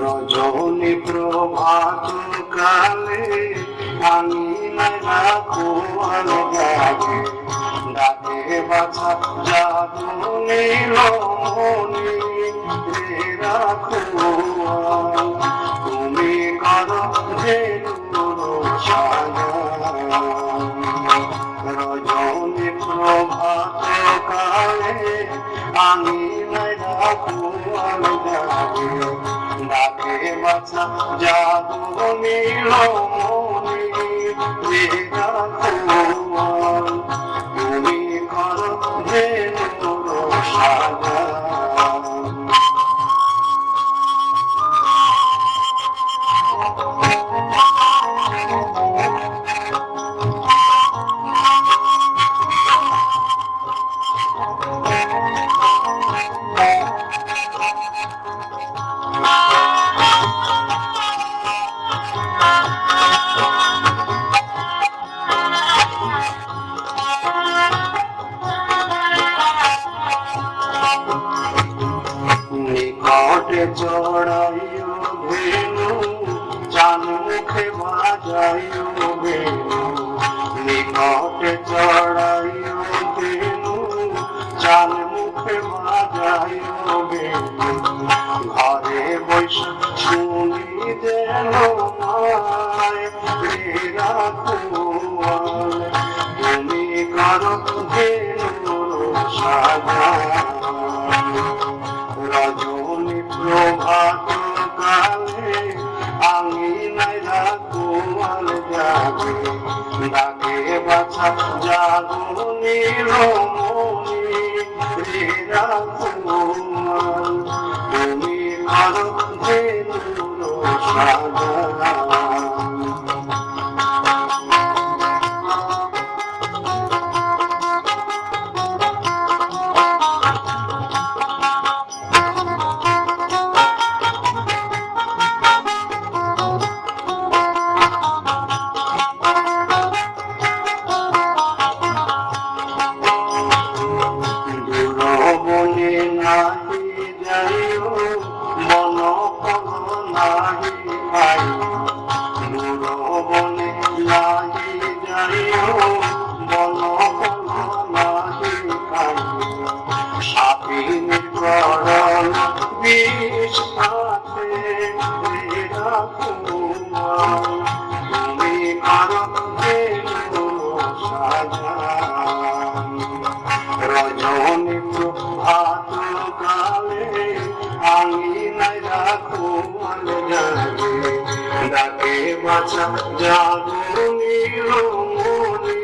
রজনী প্রভাত কালে আঙিনায় রাখো আলো জাগে, ডাকে বাছা জাদু নীলমণি রে রাখো। তুমি করো ধেনুর সাজা, রজনী প্রভাত কালে আঙিনায় রাখো আলো জাগে, ডাকে বাছা জাদু নীলমণি রে রাখো। তুমি করো ধেনুর সাজা। নিকটে চড়াইও ধেনু, চান মুখে বাজাইও বেনু। নিকটে চড়াইও ধেনু, চান মুখে বাজাইও বেনু। ঘরে বৈশা শুনি যেন মায় রে রাখো, তুমি করো ধেনুর সাজা। রজনী প্রভাত কালে আঙিনায় রাখো আলো জাগে, ডাকে বাছা জাদু নীলমণি রে রাখো। তুমি করো ধেনুর সাজা। বনে নাহি যাইও, মন ফল নাহি পাইও। দূর বনে নাহি যাইও, মন ফল নাহি পাইও। সাপিনীর করণ বিষ হাতে রে রাখো, তুমি করো ধেনুর সাজা। রজনী প্রভাত কালে আঙিনায় রাখো আলো জাগে, ডাকে বাছা জাদু নীলমণি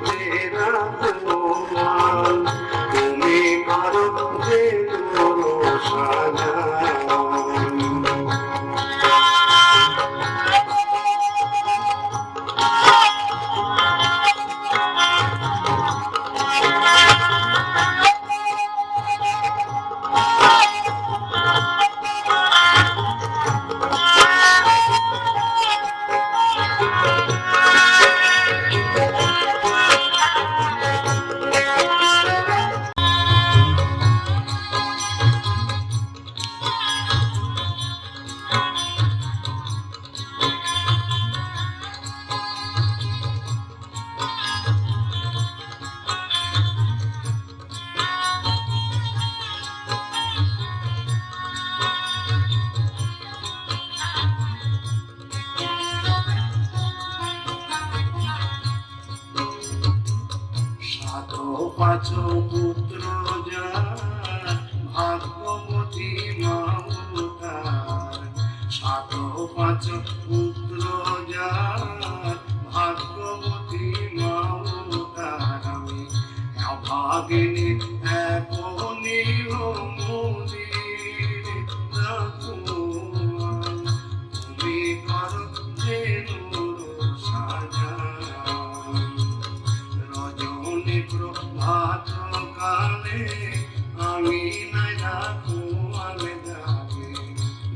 রে রাখো। তুমি করো ধেনুর সাজা। পাঁচ পুত্র যার, ভাগ্যবতী মাতার। সাত পাঁচ পুত্র যার, ভাগ্যবতী মাতার। আমি অভাগিনী এক নীলমণি রাখো, তুমি করো ধেনুর সাজা। রজনী প্রভাত কালে আঙিনায় রাখো আলো জাগে,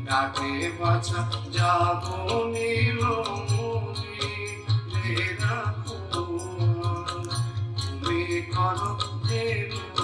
ডাকে বাছা জাদু নীলমণি রে রাখো। তুমি ঘর দেব